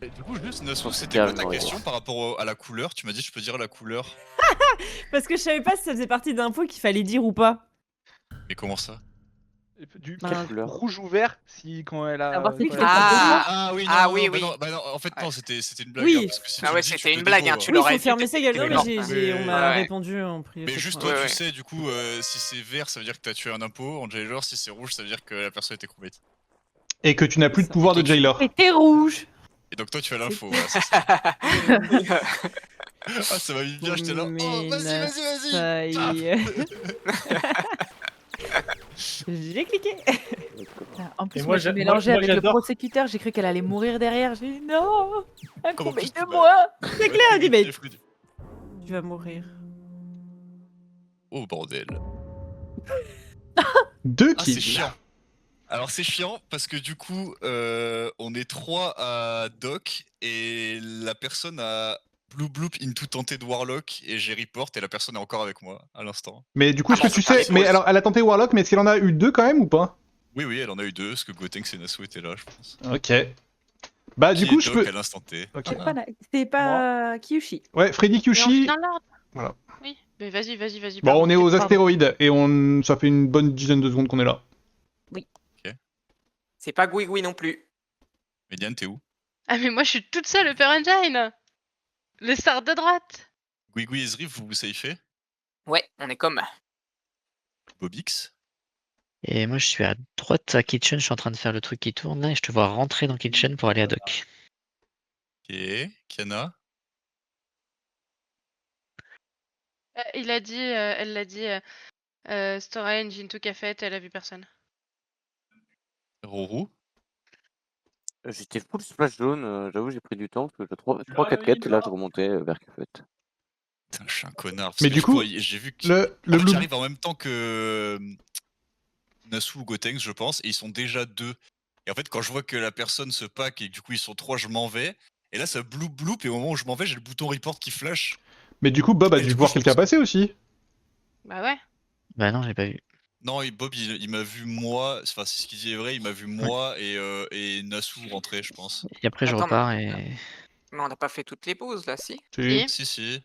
Et du coup, juste, Nassau, C'était c'était quoi ta carrément question par rapport à la couleur? Tu m'as dit, je peux dire la couleur. Parce que je savais pas si ça faisait partie d'infos qu'il fallait dire ou pas. Mais comment ça? Du Ben, couleur? rouge ou vert, si quand elle a. Savoir si quand tu elle fais a- pas de mots. Ah oui, non, Ah non, oui, non, oui. bah non, en fait, non, Ouais. c'était une blague. Oui. Hein, parce que si Ah tu ouais, le dis, tu c'était fais une des blague, mots, hein, tu Oui, il l'aurais faut dit, fermer sa gueule. Non, mais mort. on m'a Ouais. répondu en privé. Mais cette juste fois. toi, Ouais, tu ouais. sais, du coup, si c'est vert, ça veut dire que t'as tué un impôt. En Jailor, si c'est rouge, ça veut dire que la personne était crewmate. Et que tu n'as plus de Ça. pouvoir de Toi, tu- Jailor. Et t'es rouge. Et donc toi, tu as l'info. C'était- Voilà, c'est ça. Ah, ça m'a mis bien, j'étais là. Oh, vas-y. Je l'ai cliqué. En plus, Et moi, moi, je j'a- suis mélangée moi, avec le j'adore. prosécuteur, j'ai cru qu'elle allait mourir derrière. J'ai dit non, un Comme en crewmate plus, de bah- moi. C'est clair, elle dit, mais tu vas mourir. Oh bordel. 2 Ah, c'est kills. chiant. Alors c'est chiant parce que du coup, on est 3 à Doc et la personne a Blue Bloop into tenté de Warlock et j'ai report et la personne est encore avec moi à l'instant. Mais du coup, Ah est-ce bon, que tu c'est pas sais. les Mais pauses. alors, elle a tenté Warlock, mais est-ce qu'elle en a eu 2 quand même ou pas? Oui, elle en a eu 2 parce que Gotenks et Nassau étaient là, je pense. Ok. Bah, du Qui coup, est je Doc peux. à l'instant T. Ok. C'était pas Kyushi. Ouais, Freddy Mais on Kyushi. fait dans l'ordre. Voilà. Oui, mais vas-y. Bon, pardon, on est aux pardon. astéroïdes et ça fait une bonne dizaine de secondes qu'on est là. C'est pas Gui non plus. Mais Diane, t'es où? Ah mais moi je suis toute seule, Upper Engine. Le star de droite. Guigui et Zriff, vous safez? Ouais, on est comme. Bobix? Et moi, je suis à droite à Kitchen, je suis en train de faire le truc qui tourne là, et je te vois rentrer dans Kitchen pour aller à Doc. Ok. Kiana? Elle l'a dit, Store Engine tout qu'a fait, elle a vu personne. Rorou? J'étais full splash zone, j'avoue j'ai pris du temps parce que j'ai 3-4 quêtes et là je remontais vers Cufet. Putain, je suis un connard. Parce Mais que du coup, j'ai vu que. Le En fait, Blue. j'arrive en même temps que Nassau ou Gotenks, je pense, et ils sont déjà 2. Et en fait, quand je vois que la personne se pack et que du coup ils sont 3, je m'en vais. Et là, ça bloop, et au moment où je m'en vais, j'ai le bouton report qui flash. Mais du coup, Bob a Et dû du coup, voir je quelqu'un pense- passer aussi. Bah ouais. Bah non, j'ai pas vu. Non, et Bob, il m'a vu moi, enfin, c'est ce qu'il dit est vrai, il m'a vu moi et Nassau rentrer, je pense. Et après, je Attends, repars et. Mais on n'a pas fait toutes les pauses là, si? Si. Si.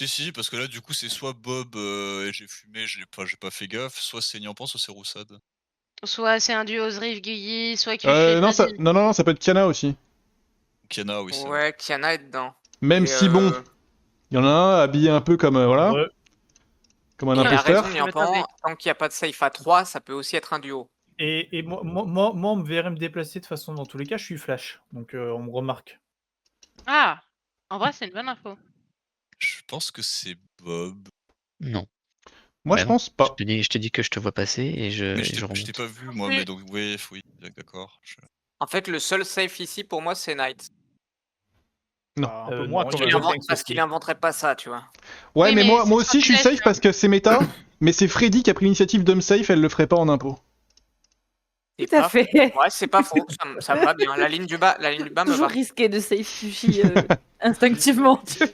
Si, parce que là, du coup, c'est soit Bob et j'ai fumé, j'ai pas fait gaffe, soit c'est Nyampan, soit c'est Roussade. Soit c'est un duo Zriff Guilly, soit Kyushi Non, ça... Freddy. non, ça peut être Kiana aussi. Kiana, oui, c'est Ouais, Kiana est dedans. Même Et, si bon, il y en a un habillé un peu comme voilà, Ouais. comme un Il a imposteur. raison, Je me Nyampan, taisais. tant qu'il n'y a pas de safe à 3, ça peut aussi être un duo. Et moi, on me verrait me déplacer de façon, dans tous les cas, je suis flash. Donc on me remarque. Ah, en vrai c'est une bonne info. Je pense que c'est Bob. Non. Moi, Bah je non. pense pas. Je te dis que je te vois passer et je Mais je t'ai remonte. pas vu, moi, mais donc, oui, d'accord. En fait, le seul safe ici pour moi, c'est Knight. Non. Un peu moins non, quand il y a même. Gotenks Parce aussi. qu'il inventerait pas ça, tu vois. Ouais, Oui, mais mais moi c'est aussi, je suis population. safe parce que c'est méta, mais c'est Freddy qui a pris l'initiative de me safe, elle le ferait pas en impôt. C'est Tout à pas- fait. Ouais, c'est pas faux, ça me va bien. La ligne du bas me Toujours va. risqué de save Kyushi instinctivement. Tu vois.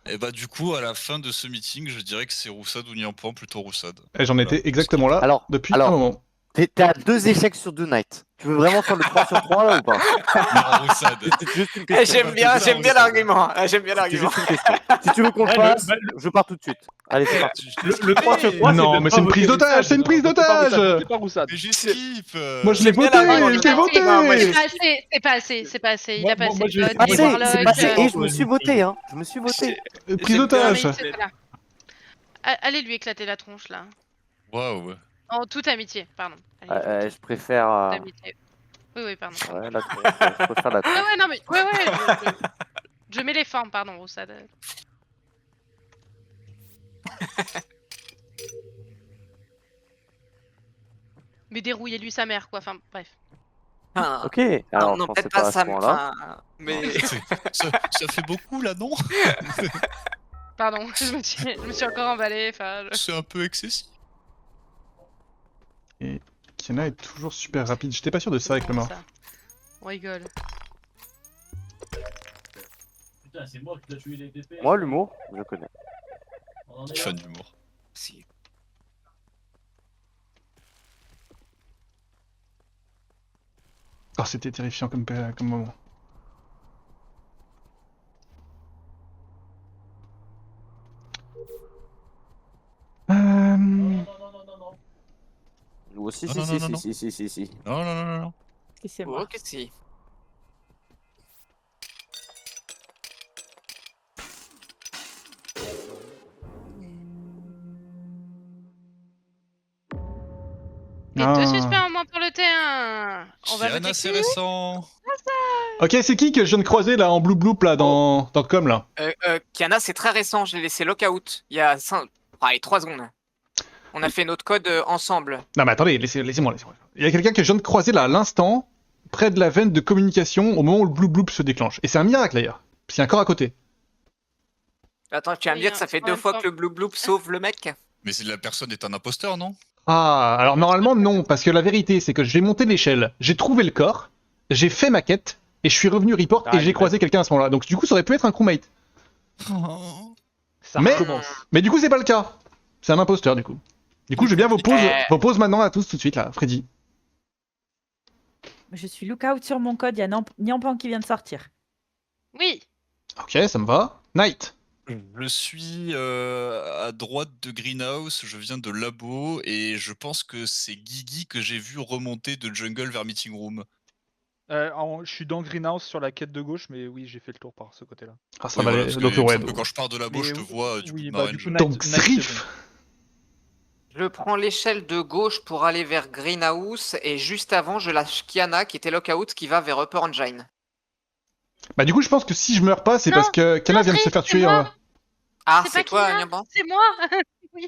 Et bah, du coup, à la fin de ce meeting, je dirais que c'est Roussade ou Nyampan, plutôt Roussade. Et j'en étais exactement là Alors, depuis alors. un moment. T'es à 2 échecs sur 2 nights. Tu veux vraiment faire le 3 sur 3 là ou pas? Non, Roussade. C'est juste une question. J'aime bien l'argument. J'aime bien C'est l'argument. juste une question. Si tu veux qu'on le Ouais, fasse, bah, je pars tout de suite. Allez, c'est parti. Le 3 sur 3, Non, mais c'est une prise d'otage, c'est une prise d'otage. C'est pas Roussade. Mais j'ai skip. Moi, je l'ai J'aime bien voté, l'argument je du l'ai Nyampan. voté. Non, moi, C'est pas assez, il Moi- a passé moi, je vais God, faire des Passé, Warlocks, c'est passé et je pour me le suis meeting. voté, hein. Je me suis voté. Prise Non, d'otage. mais c'était là. Allez lui éclater la tronche là. Waouh. En toute amitié, pardon. Allez, Je préfère. toute amitié. Oui, pardon. Ouais, la tronche. Je préfère la tronche. Ouais, non mais je mets les formes, pardon, Roussade. Mais dérouillez-lui sa mère, quoi. Enfin, bref. Enfin, Ok, alors non, je pensais peut-être pas pas à ça, ce moment-là. enfin, mais Ça fait beaucoup, là, non? Pardon, je me suis encore emballée. Enfin, C'est un peu excessif. Et Kiana est toujours super rapide. J'étais pas sûr de ça avec le mort. ça. On rigole. Putain, c'est moi qui t'ai tué les TP. Moi, l'humour, je connais. Fan d'humour. si. Oh, c'était terrifiant comme moment. Oh, si, Non, si, non, si, non, si, non. si, si, si, si. Non, non, non, non, non. Et c'est moi. Ok, si. Et Ah. 2 suspects en moins pour le T1. On va Kiana, voter c'est qui? récent. Ok, c'est qui que je viens de croiser là en blue bloop là dans le com là? Kiana, c'est très récent. Je l'ai laissé lockout il y a 3 secondes. On a fait notre code ensemble. Non mais attendez, laissez-moi. Il y a quelqu'un que je viens de croiser là à l'instant, près de la veine de communication, au moment où le blue bloop se déclenche. Et c'est un miracle d'ailleurs. Parce qu'il y a un corps à côté. Attends, tu vas me Oui, dire que ça fait en 2 même fois temps. que le blue bloop sauve le mec? Mais la personne est un imposteur, non? Ah, alors normalement non, parce que la vérité c'est que j'ai monté l'échelle, j'ai trouvé le corps, j'ai fait ma quête, et je suis revenu report Ah, et j'ai croisé quelqu'un à ce moment-là. Donc du coup ça aurait pu être un crewmate. Ça Mais- recommence. Mais du coup c'est pas le cas. C'est un imposteur du coup. Du coup je veux bien vos pauses maintenant à tous tout de suite là, Freddy. Je suis lookout sur mon code, il y a Niampan qui vient de sortir. Oui. Ok, ça me va. Night. Je suis à droite de Greenhouse, je viens de Labo, et je pense que c'est Guigui que j'ai vu remonter de Jungle vers Meeting Room. Je suis dans Greenhouse sur la quête de gauche, mais oui, j'ai fait le tour par ce côté-là. Ah ça Oui, va voilà, aller. parce que Donc il me ouais. semble que quand je pars de Labo, Mais je te vois du oui, coup de bah, ma du coup, range. Donc Night, c'est Srif. Je prends l'échelle de gauche pour aller vers Greenhouse et juste avant, je lâche Kiana qui était lockout qui va vers Upper Engine. Bah du coup je pense que si je meurs pas c'est Non, parce que Kana non, vient de se Srif, faire c'est tuer. moi. Ah, C'est c'est pas toi, Kiana, Niamban? c'est moi. Oui.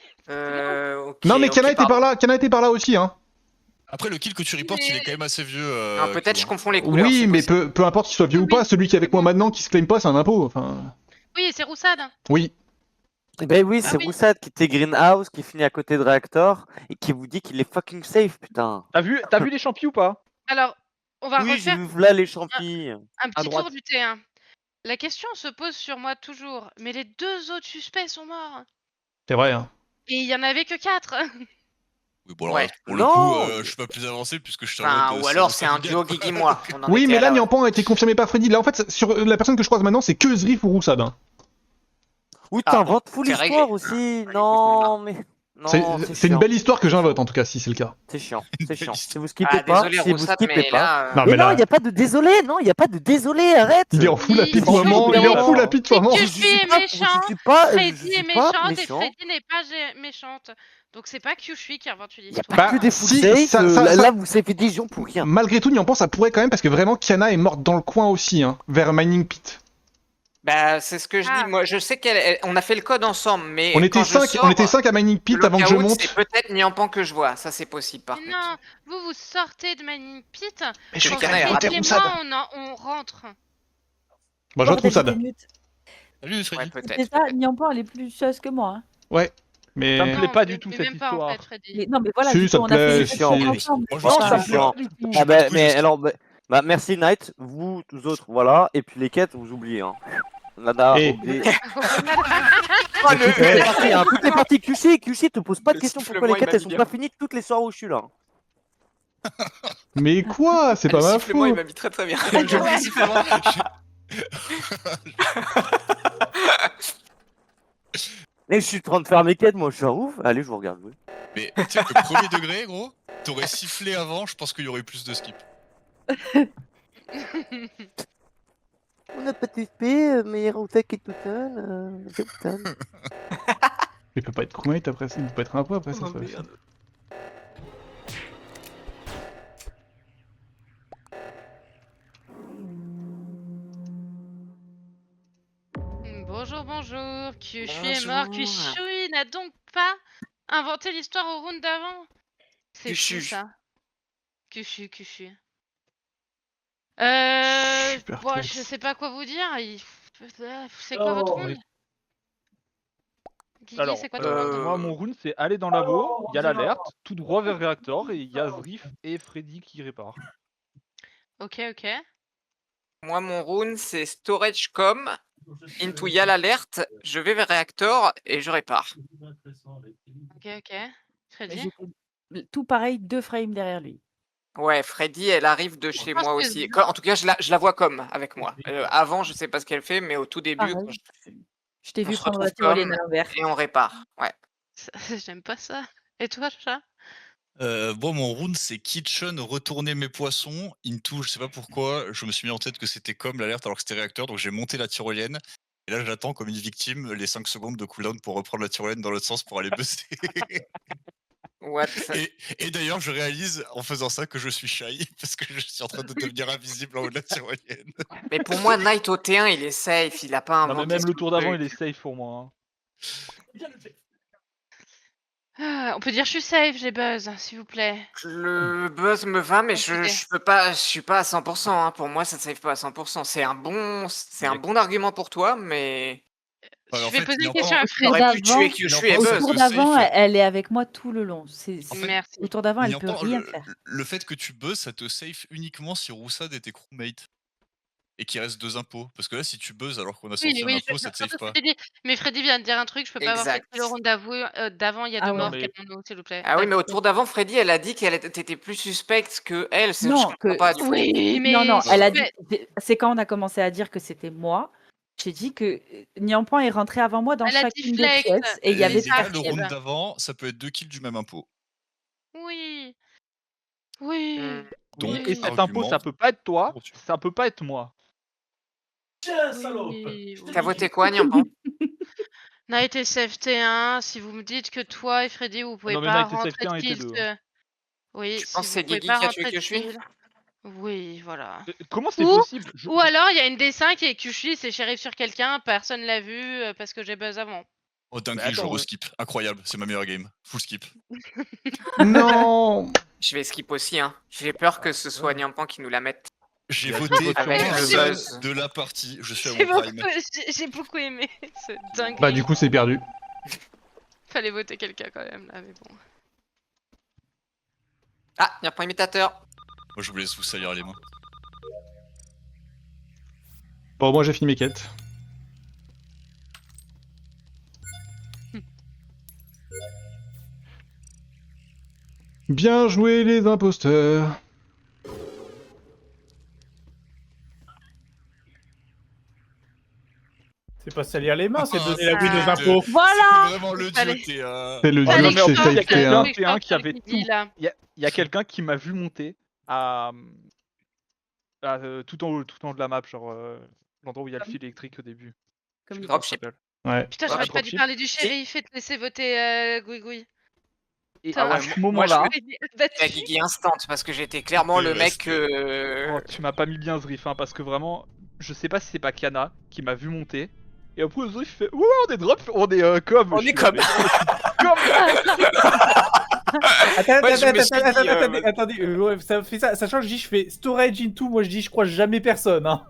Ok, Non mais ok, Kana était pardon. par là, Kana était par là aussi hein. Après, le kill que tu reportes, il est quand même assez vieux. Non, peut-être Q, je hein. confonds les couleurs. Oui c'est mais possible. peu importe qu'il soit vieux ou pas, celui qui est avec moi maintenant qui se claim pas c'est un impôt. Enfin. Oui, c'est Roussade. Oui. Ben oui, c'est oui. Roussad qui était Greenhouse, qui finit à côté de Reactor, et qui vous dit qu'il est fucking safe, putain. T'as vu les champis ou pas? Alors, on va Oui, j'ai refaire vu là les champis. un petit droite. tour du T1. La question se pose sur moi toujours, mais les 2 autres suspects sont morts. C'est vrai hein. Et il y en avait que 4. Oui, bon, alors, Ouais. pour le Non. coup, je suis pas plus avancé puisque je suis en Enfin, mode. ou alors c'est un duo Guigui-moi. On en Oui, était mais à là, la- Niampan a été confirmé par Freddy. Là, en fait, sur la personne que je croise maintenant, c'est que Zrif ou Roussad. Hein. Oui, Ah, t'inventes full c'est histoire réglé. aussi. Ah, Non, mais. Non, C'est une chiant. belle histoire que j'invote, en tout cas, si c'est le cas. C'est chiant, Une c'est belle chiant. histoire. Si vous skippez Ah, pas, désolé, si vous Roussad, skippez mais pas. là. Non, Mais mais non, là- il n'y a pas de désolé, non, il n'y a pas de désolé, arrête. Il est en full Oui, happy si, pour le moment, il est en non. full happy pour le moment. Que Je je suis suis pas- méchant, je suis pas Freddy est pas méchante et méchant. Freddy n'est pas méchante. Donc c'est pas Kyushui qui invente une Il n'y a histoire. pas que des full si, safe. ça- Là, vous savez des gens pour rien. Malgré tout, Niampan, ça pourrait quand même, parce que vraiment, Kiana est morte dans le coin aussi, hein, vers Mining Pit. Bah, c'est ce que je Ah. dis. Moi, je sais qu'on a fait le code ensemble, mais. On était quand je 5 sors, à Mining Pit le avant que je lockout, monte. C'est peut-être Niampan que je vois. Ça, c'est possible par Mais contre. non, vous sortez de Mining Pit. Mais je Quand vais quand même Freddy voter Freddy et Roussad. moi, on rentre. Moi, je vote Roussad. Salut, Ouais, Freddy. peut-être. C'est ça, Niampan, elle est plus chose que moi. Hein. Ouais. Mais. Ça me plaît Non, pas du tout mais cette même pas, en histoire. fait, Freddy. Mais- non, mais voilà, Si, du ça coup, te on a fait plaît, les si, choses si. ensemble. Moi, je Non, pense ça que me chiant. je Ah bah, du coup, mais je- alors, bah, merci Knight, vous tous autres, voilà, et puis les quêtes, vous oubliez. Hein. Nada, Et- oublié. Oh, Tout est parti, hein, tout est parti. QC, te pose pas de Le questions sifflement, pourquoi les il quêtes m'a elles mis sont bien. pas finies toutes les soirs où je suis là. Mais quoi? C'est pas Le ma sifflement, il faute. m'a mis très très bien. J'oublie le sifflement. Et je suis en train de faire mes quêtes, moi je suis un ouf. Allez, je vous regarde jouer. Mais tu sais que premier degré, gros, t'aurais sifflé avant, je pense qu'il y aurait eu plus de skip. On n'a pas de TP, mais Hirota qui est tout seul. Il peut pas être crewmate après ça, il peut pas être un peu après ça. Oh, ça. merde. Bonjour, bonjour. Kyushui est mort. Bonjour. Kyushui n'a donc pas inventé l'histoire au round d'avant. C'est fou Kyushu. ça. Kyushui. Super Bon, tête. je sais pas quoi vous dire. C'est quoi votre round? Guigui, Alors, c'est quoi ton round? Euh, moi, mon round, c'est aller dans labo, il y a l'alerte, tout droit vers réacteur, et il y a Zrif et Freddy qui réparent. Ok. Moi, mon rune, c'est storage com. Into Yal alert. Je vais vers réacteur et je répare. Ok. Freddy? J'ai fait tout pareil, 2 frames derrière lui. Ouais, Freddy, elle arrive de chez pense moi que aussi. Zrif- En tout cas, je la vois comme avec moi. Avant, je sais pas ce qu'elle fait, mais au tout début, Pareil. quand Je t'ai On vu se prendre la retrouve tyrolienne comme- à l'envers. et on répare. Ouais. J'aime pas ça. Et toi, chat? Bon, mon rune, c'est Kitchen, retourner mes poissons. Into, je sais pas pourquoi, je me suis mis en tête que c'était comme l'alerte alors que c'était réacteur, donc j'ai monté la tyrolienne. Et là, j'attends comme une victime les 5 secondes de cooldown pour reprendre la tyrolienne dans l'autre sens pour aller buzzer. What? Et d'ailleurs, je réalise en faisant ça que je suis shy parce que je suis en train de devenir invisible en haut de la tyrolienne. Mais pour moi, Knight au T1, il est safe, il a pas Non, inventé mais même le ce tour d'avant, truc. il est safe pour moi. hein. On peut dire je suis safe, j'ai buzz, s'il vous plaît. Le buzz me va, mais je suis pas à 100%. Hein. Pour moi, ça ne save pas à 100%. C'est un bon argument pour toi, mais Ouais, Je en vais fait, poser il y une a question encore- à Au Fred. tour j'aurais pu d'avant, tuer Kyushu et au Buzz. tour que d'avant, safe. elle est avec moi tout le long. En fait, Merci. Au tour d'avant, elle peut Niampan, rien faire. le fait que tu buzz, ça te safe uniquement si Roussad était crewmate. Et qu'il reste 2 impôts. Parce que là, si tu buzz alors qu'on a sorti un impôt, ça te save pas. Mais Freddy vient de dire un truc, je peux pas avoir fait Exact. le round d'avant, il y a Ah deux ouais. morts, Mais- calmons-nous, s'il vous plaît. Ah oui, mais au tour d'avant, Freddy, elle a dit qu'elle était plus suspecte que elle. Je Non, comprends pas du coup. Oui, mais. Non, non, elle a dit. suspect. C'est quand on a commencé à dire que c'était moi. J'ai dit que Niampan est rentré avant moi dans Elle a dit chacune des flex. pièces et il y Et avait ça là, arrive. le round d'avant, ça peut être 2 kills du même impôt. Oui. Oui. Hmm. Donc, Et cet argument impôt, ça peut pas être toi, pour tuer. ça peut pas être moi. Oui, T'as oui. voté quoi, Niampan? Night et Safe T1, si vous me dites que toi et Freddy, vous pouvez Non, mais pas Night et rentrer Safe T1 de étaient kills. deux, Oui, Tu si penses que vous c'est pouvez Guigui pas qui a tué rentrer de Kyushu? kills. Oui, voilà. Comment c'est Ou- possible Je- Ou alors il y a une D5 et Kyushu c'est shérif sur quelqu'un, personne l'a vu parce que j'ai buzz avant. Oh, dingue, Mais je attends, reskip. Incroyable, c'est ma meilleure game. Full skip. Non. Je vais skip aussi. Hein. J'ai peur que ce soit Niampan qui nous la mette. J'ai Il y a voté deux votes avec un le seul buzz. de la partie. Je suis à J'ai mon beaucoup, prime. j'ai beaucoup aimé ce dingue. Bah, du coup, c'est perdu. Fallait voter quelqu'un quand même là, mais bon. Ah, Niampan imitateur. Moi, je vous laisse vous salir les mains. Bon, moi, j'ai fini mes quêtes. Bien joué, les imposteurs. C'est pas salir les mains, c'est Ah, donner la win aux Ah. impôts. Voilà. C'est vraiment le Allez. dieu, t'es C'est le Ah, dieu non, qui mais en s'est fait, il y a safe quelqu'un T1. T1 qui avait dit, tout. là. Il y a quelqu'un qui m'a vu monter à, tout en haut de la map, genre l'endroit où il y a le fil électrique au début. Je sais plus comment ça Dropship. s'appelle. Ouais. Putain, Ouais, j'aurais pas dû dropship. parler du shérif et te laisser voter Gouigoui. Et Putain, à ouais, ce moi, je moment-là, La Guigui instant parce que j'étais clairement le mec. oh, tu m'as pas mis bien Zrif, hein, parce que vraiment, je sais pas si c'est pas Kiana qui m'a vu monter. Et après Zrif fait ouais, on est drop, on est comme. On Je suis est là, comme. mais comme. Attendez, Ouais, je me suis dit, attendez, ouais, ça fait ça, sachant que je fais storage into, moi je dis je crois jamais personne. Hein.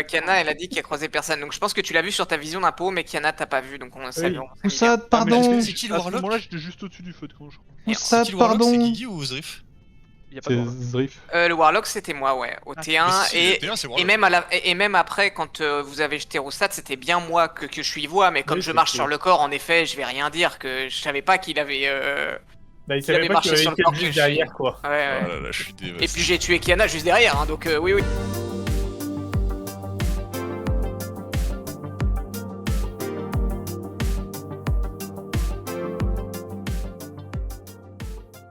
Kiana, elle a dit qu'il a croisé personne. Donc je pense que tu l'as vu sur ta vision d'impôt, mais Kiana t'as pas vu. Donc on savait. Poussade, Ah, mais pardon. C'est qui le à ce Warlock moment-là, j'étais juste au-dessus du feu de camp, je crois. C'est Poussade, qui le Warlock, c'est pardon. Guigui ou Zrif? Il y a pas de C'est Warlock. Zrif. Le Warlock c'était moi, ouais. Au Ah, T1. Mais si, Et, le T1, c'est et, Warlock. même et même après, quand vous avez jeté Roussat, c'était bien moi que je suis voix. Mais comme Oui, je marche c'est- sur le corps, en effet, je vais rien dire. Que je savais pas qu'il avait. Bah, il avait savait pas marché qu'il y sur avait le corps quelqu'un que juste derrière quoi. Ouais, ouais. Oh là là, je suis dévasté. Et puis j'ai tué Kiana juste derrière. Hein, donc oui, oui.